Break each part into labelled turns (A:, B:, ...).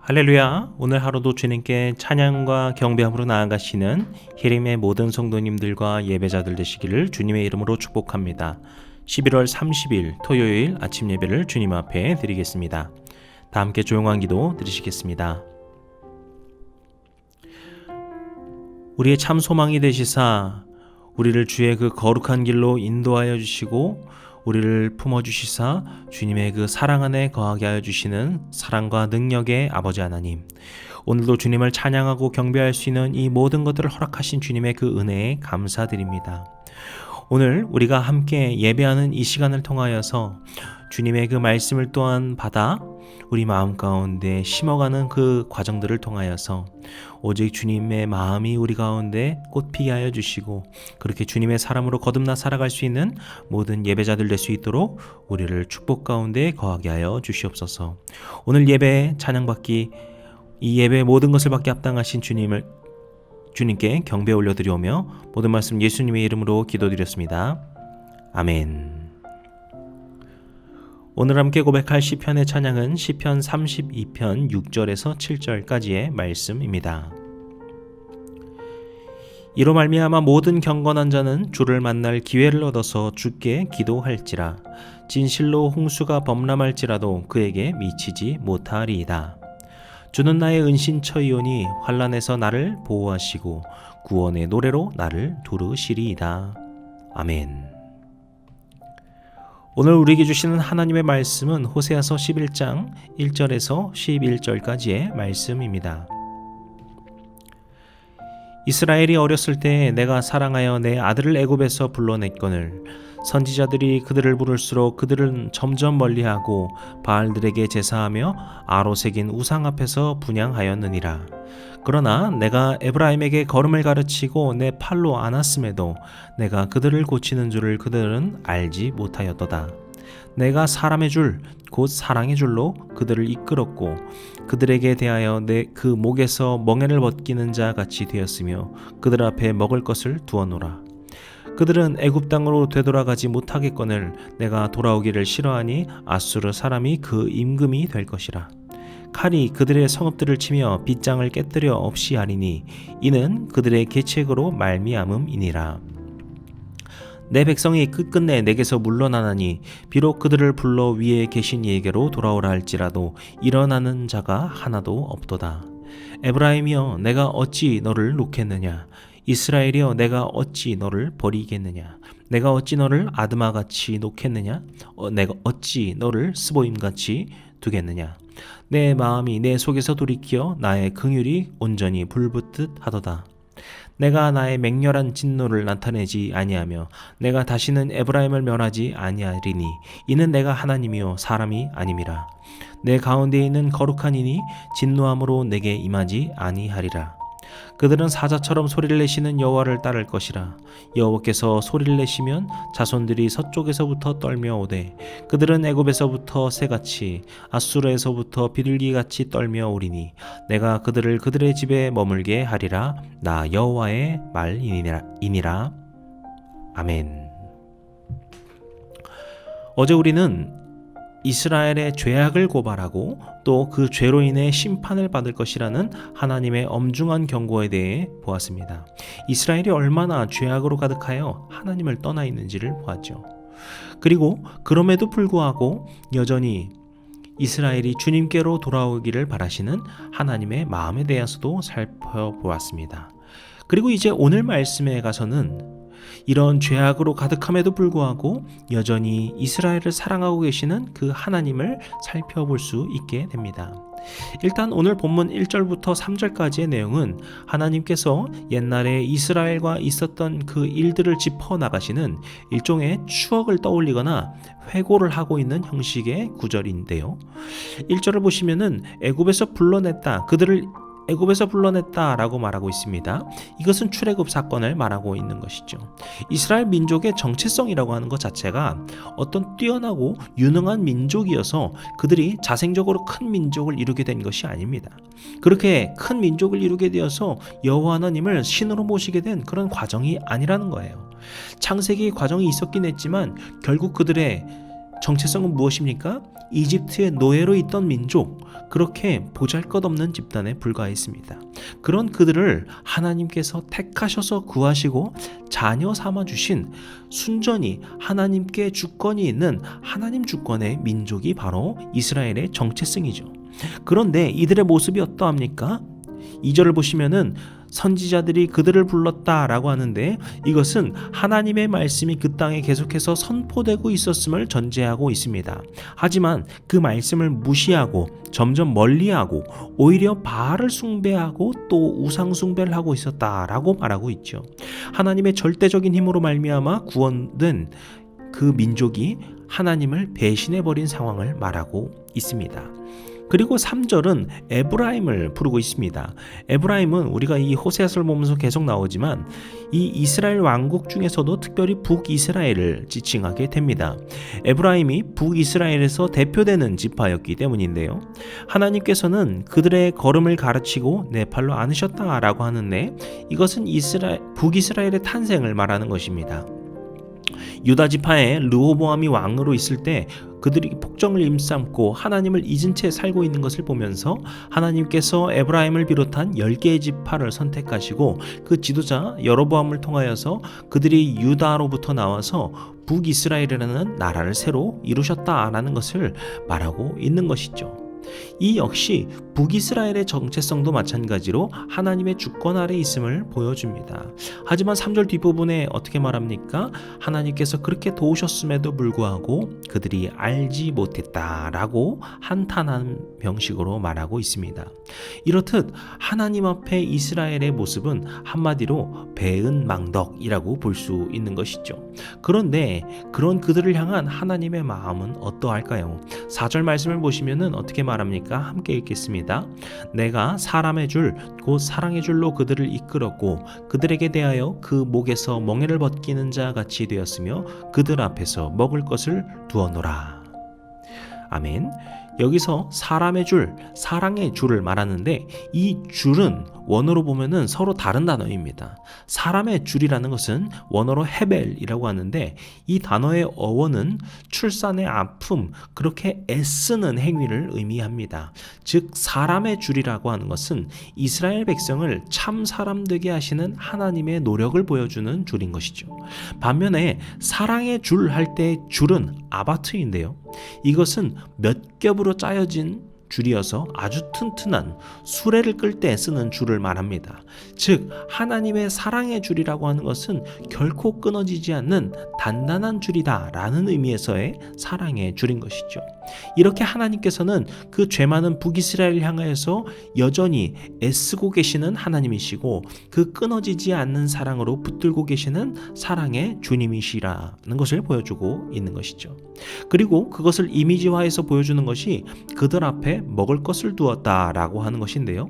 A: 할렐루야. 오늘 하루도 주님께 찬양과 경배함으로 나아가시는 히림의 모든 성도님들과 예배자들 되시기를 주님의 이름으로 축복합니다. 11월 30일 토요일 아침 예배를 주님 앞에 드리겠습니다. 다 함께 조용한 기도 드리시겠습니다. 우리의 참 소망이 되시사 우리를 주의 그 거룩한 길로 인도하여 주시고 우리를 품어주시사 주님의 그 사랑 안에 거하게 하여 주시는 사랑과 능력의 아버지 하나님, 오늘도 주님을 찬양하고 경배할 수 있는 이 모든 것들을 허락하신 주님의 그 은혜에 감사드립니다. 오늘 우리가 함께 예배하는 이 시간을 통하여서 주님의 그 말씀을 또한 받아 우리 마음 가운데 심어가는 그 과정들을 통하여서 오직 주님의 마음이 우리 가운데 꽃피게 하여 주시고 그렇게 주님의 사람으로 거듭나 살아갈 수 있는 모든 예배자들 될 수 있도록 우리를 축복 가운데 거하게 하여 주시옵소서. 오늘 예배 찬양받기 이 예배의 모든 것을 받기 합당하신 주님께 경배 올려드리오며 모든 말씀 예수님의 이름으로 기도드렸습니다. 아멘. 오늘 함께 고백할 시편의 찬양은 시편 32편 6절에서 7절까지의 말씀입니다. 이로 말미암아 모든 경건한 자는 주를 만날 기회를 얻어서 주께 기도할지라. 진실로 홍수가 범람할지라도 그에게 미치지 못하리이다. 주는 나의 은신처이오니 환난에서 나를 보호하시고 구원의 노래로 나를 두르시리이다. 아멘. 오늘 우리에게 주시는 하나님의 말씀은 호세아서 11장 1절에서 11절까지의 말씀입니다. 이스라엘이 어렸을 때 내가 사랑하여 내 아들을 애굽에서 불러냈거늘 선지자들이 그들을 부를수록 그들은 점점 멀리하고 바알들에게 제사하며 아로새긴 우상 앞에서 분향하였느니라. 그러나 내가 에브라임에게 걸음을 가르치고 내 팔로 안았음에도 내가 그들을 고치는 줄을 그들은 알지 못하였도다. 내가 사람의 줄 곧 사랑의 줄로 그들을 이끌었고 그들에게 대하여 내 그 목에서 멍에를 벗기는 자 같이 되었으며 그들 앞에 먹을 것을 두어놓으라. 그들은 애굽 땅으로 되돌아가지 못하겠거늘 내가 돌아오기를 싫어하니 아수르 사람이 그 임금이 될 것이라. 칼이 그들의 성읍들을 치며 빗장을 깨뜨려 없이 하리니 이는 그들의 계책으로 말미암음이니라. 내 백성이 끝끝내 내게서 물러나나니 비록 그들을 불러 위에 계신 이에게로 돌아오라 할지라도 일어나는 자가 하나도 없도다. 에브라임이여 내가 어찌 너를 놓겠느냐. 이스라엘이여 내가 어찌 너를 버리겠느냐. 내가 어찌 너를 아드마같이 놓겠느냐. 내가 어찌 너를 스보임같이 두겠느냐. 내 마음이 내 속에서 돌이키어 나의 긍휼이 온전히 불붙듯 하도다. 내가 나의 맹렬한 진노를 나타내지 아니하며 내가 다시는 에브라임을 멸하지 아니하리니 이는 내가 하나님이요 사람이 아님이라. 내 가운데 있는 거룩한 이니 진노함으로 내게 임하지 아니하리라. 그들은 사자처럼 소리를 내시는 여호와를 따를 것이라. 여호와께서 소리를 내시면 자손들이 서쪽에서부터 떨며 오되 그들은 애굽에서부터 새같이 아수르에서부터 비둘기같이 떨며 오리니 내가 그들을 그들의 집에 머물게 하리라. 나 여호와의 말이니라. 아멘. 어제 우리는 이스라엘의 죄악을 고발하고 또 그 죄로 인해 심판을 받을 것이라는 하나님의 엄중한 경고에 대해 보았습니다. 이스라엘이 얼마나 죄악으로 가득하여 하나님을 떠나 있는지를 보았죠. 그리고 그럼에도 불구하고 여전히 이스라엘이 주님께로 돌아오기를 바라시는 하나님의 마음에 대해서도 살펴보았습니다. 그리고 이제 오늘 말씀에 가서는 이런 죄악으로 가득함에도 불구하고 여전히 이스라엘을 사랑하고 계시는 그 하나님을 살펴볼 수 있게 됩니다. 일단 오늘 본문 1절부터 3절까지의 내용은 하나님께서 옛날에 이스라엘과 있었던 그 일들을 짚어나가시는 일종의 추억을 떠올리거나 회고를 하고 있는 형식의 구절인데요. 1절을 보시면은 애굽에서 불러냈다. 그들을 애굽에서 불러냈다라고 말하고 있습니다. 이것은 출애굽 사건을 말하고 있는 것이죠. 이스라엘 민족의 정체성이라고 하는 것 자체가 어떤 뛰어나고 유능한 민족이어서 그들이 자생적으로 큰 민족을 이루게 된 것이 아닙니다. 그렇게 큰 민족을 이루게 되어서 여호와 하나님을 신으로 모시게 된 그런 과정이 아니라는 거예요. 창세기 과정이 있었긴 했지만 결국 그들의 정체성은 무엇입니까? 이집트의 노예로 있던 민족, 그렇게 보잘것없는 집단에 불과했습니다. 그런 그들을 하나님께서 택하셔서 구하시고 자녀 삼아주신 순전히 하나님께 주권이 있는 하나님 주권의 민족이 바로 이스라엘의 정체성이죠. 그런데 이들의 모습이 어떠합니까? 2절을 보시면은 선지자들이 그들을 불렀다라고 하는데, 이것은 하나님의 말씀이 그 땅에 계속해서 선포되고 있었음을 전제하고 있습니다. 하지만 그 말씀을 무시하고 점점 멀리하고 오히려 바알을 숭배하고 또 우상 숭배를 하고 있었다라고 말하고 있죠. 하나님의 절대적인 힘으로 말미암아 구원된 그 민족이 하나님을 배신해버린 상황을 말하고 있습니다. 그리고 3절은 에브라임을 부르고 있습니다. 에브라임은 우리가 이 호세아서를 보면서 계속 나오지만 이 이스라엘 왕국 중에서도 특별히 북이스라엘을 지칭하게 됩니다. 에브라임이 북이스라엘에서 대표되는 지파였기 때문인데요. 하나님께서는 그들의 걸음을 가르치고 내 팔로 안으셨다라고 하는데, 이것은 북이스라엘의 탄생을 말하는 것입니다. 유다 지파의 르호보암이 왕으로 있을 때 그들이 폭정을 일삼고 하나님을 잊은 채 살고 있는 것을 보면서 하나님께서 에브라임을 비롯한 10개의 지파를 선택하시고 그 지도자 여로보암을 통하여서 그들이 유다로부터 나와서 북이스라엘이라는 나라를 새로 이루셨다라는 것을 말하고 있는 것이죠. 이 역시 북이스라엘의 정체성도 마찬가지로 하나님의 주권 아래 있음을 보여줍니다. 하지만 3절 뒷부분에 어떻게 말합니까? 하나님께서 그렇게 도우셨음에도 불구하고 그들이 알지 못했다라고 한탄한 형식으로 말하고 있습니다. 이렇듯 하나님 앞에 이스라엘의 모습은 한마디로 배은망덕이라고 볼 수 있는 것이죠. 그런데 그런 그들을 향한 하나님의 마음은 어떠할까요? 4절 말씀을 보시면은 어떻게 말합니까? 함께 읽겠습니다. 내가 사람의 줄 곧 사랑의 줄로 그들을 이끌었고 그들에게 대하여 그 목에서 멍에를 벗기는 자 같이 되었으며 그들 앞에서 먹을 것을 두었노라. 아멘. 여기서 사람의 줄, 사랑의 줄을 말하는데, 이 줄은 원어로 보면은 서로 다른 단어입니다. 사람의 줄이라는 것은 원어로 헤벨이라고 하는데, 이 단어의 어원은 출산의 아픔, 그렇게 애쓰는 행위를 의미합니다. 즉 사람의 줄이라고 하는 것은 이스라엘 백성을 참 사람 되게 하시는 하나님의 노력을 보여주는 줄인 것이죠. 반면에 사랑의 줄 할 때 줄은 아바트인데요. 이것은 몇 겹으로 짜여진 줄이어서 아주 튼튼한 수레를 끌 때 쓰는 줄을 말합니다. 즉 하나님의 사랑의 줄이라고 하는 것은 결코 끊어지지 않는 단단한 줄이다 라는 의미에서의 사랑의 줄인 것이죠. 이렇게 하나님께서는 그 죄 많은 북이스라엘을 향하여서 여전히 애쓰고 계시는 하나님이시고 그 끊어지지 않는 사랑으로 붙들고 계시는 사랑의 주님이시라는 것을 보여주고 있는 것이죠. 그리고 그것을 이미지화해서 보여주는 것이 그들 앞에 먹을 것을 두었다라고 하는 것인데요.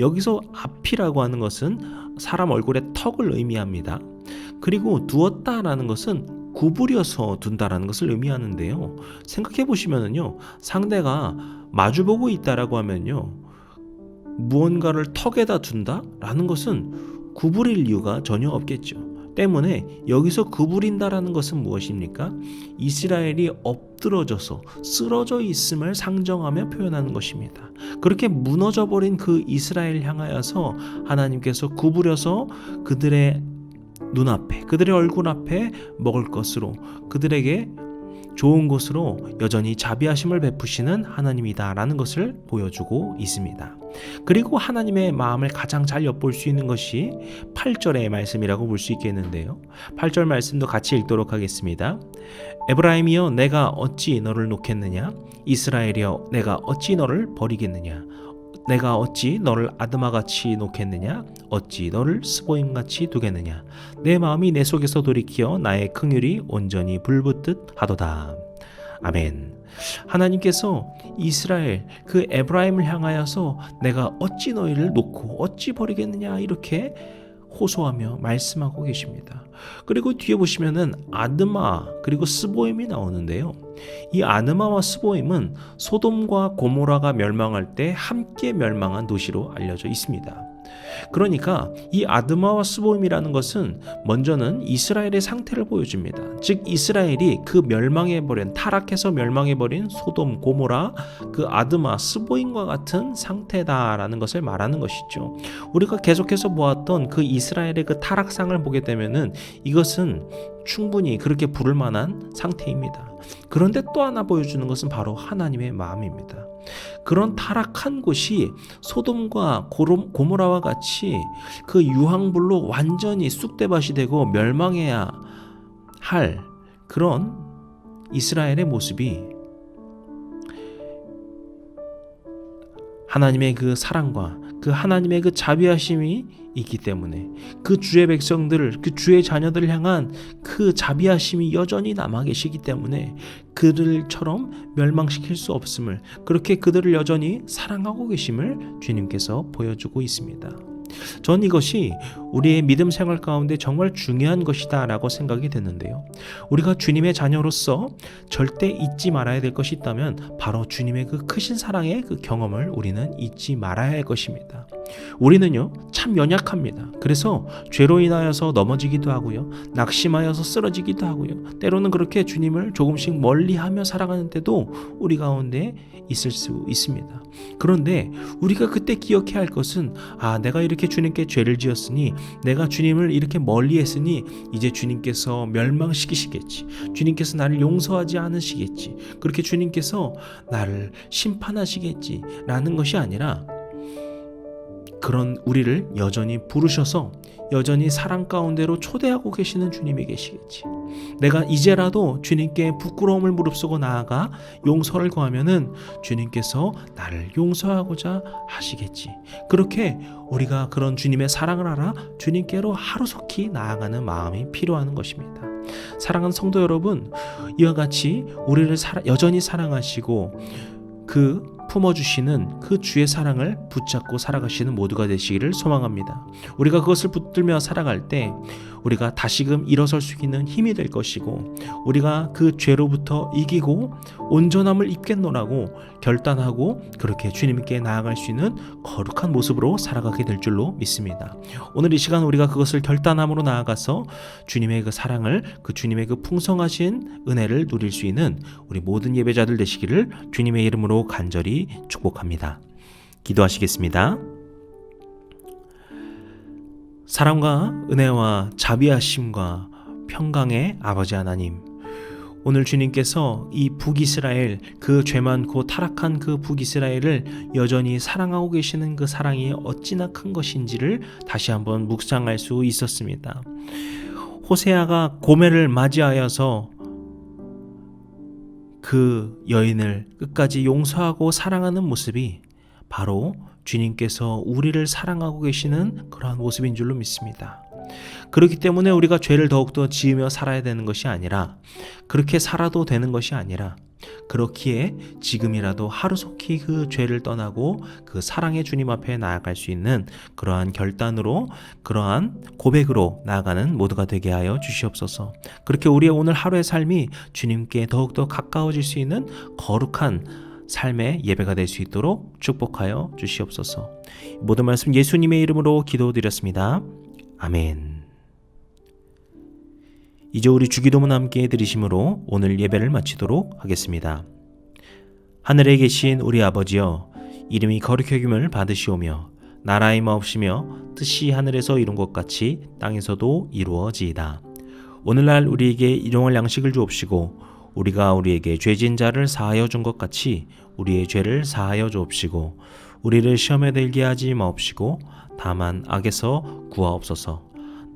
A: 여기서 앞이라고 하는 것은 사람 얼굴의 턱을 의미합니다. 그리고 두었다라는 것은 구부려서 둔다라는 것을 의미하는데요. 생각해 보시면은요, 상대가 마주보고 있다라고 하면요, 무언가를 턱에다 둔다라는 것은 구부릴 이유가 전혀 없겠죠. 때문에 여기서 구부린다라는 것은 무엇입니까? 이스라엘이 엎드러져서 쓰러져 있음을 상정하며 표현하는 것입니다. 그렇게 무너져 버린 그 이스라엘 향하여서 하나님께서 구부려서 그들의 눈앞에, 그들의 얼굴 앞에 먹을 것으로, 그들에게 좋은 곳으로 여전히 자비하심을 베푸시는 하나님이다라는 것을 보여주고 있습니다. 그리고 하나님의 마음을 가장 잘 엿볼 수 있는 것이 8절의 말씀이라고 볼 수 있겠는데요. 8절 말씀도 같이 읽도록 하겠습니다. 에브라임이여 내가 어찌 너를 놓겠느냐? 이스라엘이여 내가 어찌 너를 버리겠느냐? 내가 어찌 너를 아드마같이 놓겠느냐? 어찌 너를 스보임같이 두겠느냐? 내 마음이 내 속에서 돌이키어 나의 긍휼이 온전히 불붙듯 하도다. 아멘. 하나님께서 이스라엘 그 에브라임을 향하여서 내가 어찌 너희를 놓고 어찌 버리겠느냐 이렇게 호소하며 말씀하고 계십니다. 그리고 뒤에 보시면은 아드마 그리고 스보임이 나오는데요. 이 아드마와 스보임은 소돔과 고모라가 멸망할 때 함께 멸망한 도시로 알려져 있습니다. 그러니까 이 아드마와 스보임이라는 것은 먼저는 이스라엘의 상태를 보여줍니다. 즉 이스라엘이 그 멸망해버린, 타락해서 멸망해버린 소돔 고모라, 그 아드마 스보임과 같은 상태다라는 것을 말하는 것이죠. 우리가 계속해서 보았던 그 이스라엘의 그 타락상을 보게 되면은 이것은 충분히 그렇게 부를 만한 상태입니다. 그런데 또 하나 보여주는 것은 바로 하나님의 마음입니다. 그런 타락한 곳이 소돔과 고모라와 같이 그 유황불로 완전히 쑥대밭이 되고 멸망해야 할 그런 이스라엘의 모습이 하나님의 그 사랑과 그 하나님의 그 자비하심이 있기 때문에 그 주의 백성들을, 그 주의 자녀들을 향한 그 자비하심이 여전히 남아 계시기 때문에 그들처럼 멸망시킬 수 없음을, 그렇게 그들을 여전히 사랑하고 계심을 주님께서 보여주고 있습니다. 전 이것이 우리의 믿음 생활 가운데 정말 중요한 것이다 라고 생각이 됐는데요. 우리가 주님의 자녀로서 절대 잊지 말아야 될 것이 있다면 바로 주님의 그 크신 사랑의 그 경험을 우리는 잊지 말아야 할 것입니다. 우리는요 참 연약합니다. 그래서 죄로 인하여서 넘어지기도 하고요, 낙심하여서 쓰러지기도 하고요, 때로는 그렇게 주님을 조금씩 멀리하며 살아가는 때도 우리 가운데 있을 수 있습니다. 그런데 우리가 그때 기억해야 할 것은, 내가 이렇게 주님께 죄를 지었으니, 내가 주님을 이렇게 멀리했으니 이제 주님께서 멸망시키시겠지, 주님께서 나를 용서하지 않으시겠지, 그렇게 주님께서 나를 심판하시겠지 라는 것이 아니라, 그런 우리를 여전히 부르셔서 여전히 사랑 가운데로 초대하고 계시는 주님이 계시겠지. 내가 이제라도 주님께 부끄러움을 무릅쓰고 나아가 용서를 구하면은 주님께서 나를 용서하고자 하시겠지. 그렇게 우리가 그런 주님의 사랑을 알아 주님께로 하루속히 나아가는 마음이 필요한 것입니다. 사랑하는 성도 여러분, 이와 같이 우리를 여전히 사랑하시고 그 품어주시는 그 주의 사랑을 붙잡고 살아가시는 모두가 되시기를 소망합니다. 우리가 그것을 붙들며 살아갈 때 우리가 다시금 일어설 수 있는 힘이 될 것이고, 우리가 그 죄로부터 이기고 온전함을 입겠노라고 결단하고 그렇게 주님께 나아갈 수 있는 거룩한 모습으로 살아가게 될 줄로 믿습니다. 오늘 이 시간 우리가 그것을 결단함으로 나아가서 주님의 그 사랑을, 그 주님의 그 풍성하신 은혜를 누릴 수 있는 우리 모든 예배자들 되시기를 주님의 이름으로 간절히 축복합니다. 기도하시겠습니다. 사랑과 은혜와 자비하심과 평강의 아버지 하나님, 오늘 주님께서 이 북이스라엘, 그 죄 많고 타락한 그 북이스라엘을 여전히 사랑하고 계시는 그 사랑이 어찌나 큰 것인지를 다시 한번 묵상할 수 있었습니다. 호세아가 고멜을 맞이하여서 그 여인을 끝까지 용서하고 사랑하는 모습이 바로 주님께서 우리를 사랑하고 계시는 그러한 모습인 줄로 믿습니다. 그렇기 때문에 우리가 죄를 더욱더 지으며 살아야 되는 것이 아니라, 그렇게 살아도 되는 것이 아니라, 그렇기에 지금이라도 하루속히 그 죄를 떠나고 그 사랑의 주님 앞에 나아갈 수 있는 그러한 결단으로, 그러한 고백으로 나아가는 모두가 되게 하여 주시옵소서. 그렇게 우리의 오늘 하루의 삶이 주님께 더욱더 가까워질 수 있는 거룩한 삶의 예배가 될 수 있도록 축복하여 주시옵소서. 모든 말씀 예수님의 이름으로 기도드렸습니다. 아멘. 이제 우리 주기도문 함께 드리심으로 오늘 예배를 마치도록 하겠습니다. 하늘에 계신 우리 아버지여, 이름이 거룩히 여김을 받으시오며 나라의 마옵시며 뜻이 하늘에서 이룬 것 같이 땅에서도 이루어지이다. 오늘날 우리에게 일용할 양식을 주옵시고, 우리가 우리에게 죄진 자를 사하여 준 것 같이 우리의 죄를 사하여 주옵시고, 우리를 시험에 들게 하지 마옵시고 다만 악에서 구하옵소서.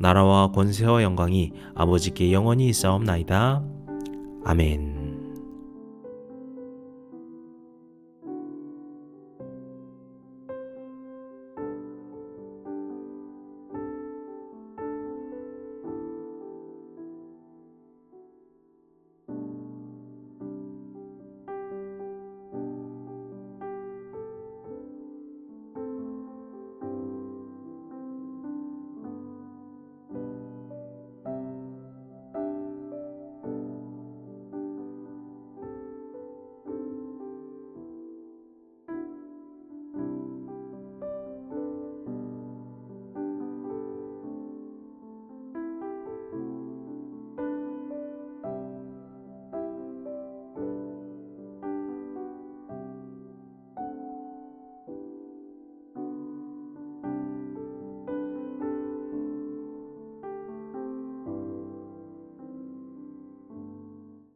A: 나라와 권세와 영광이 아버지께 영원히 있사옵나이다. 아멘.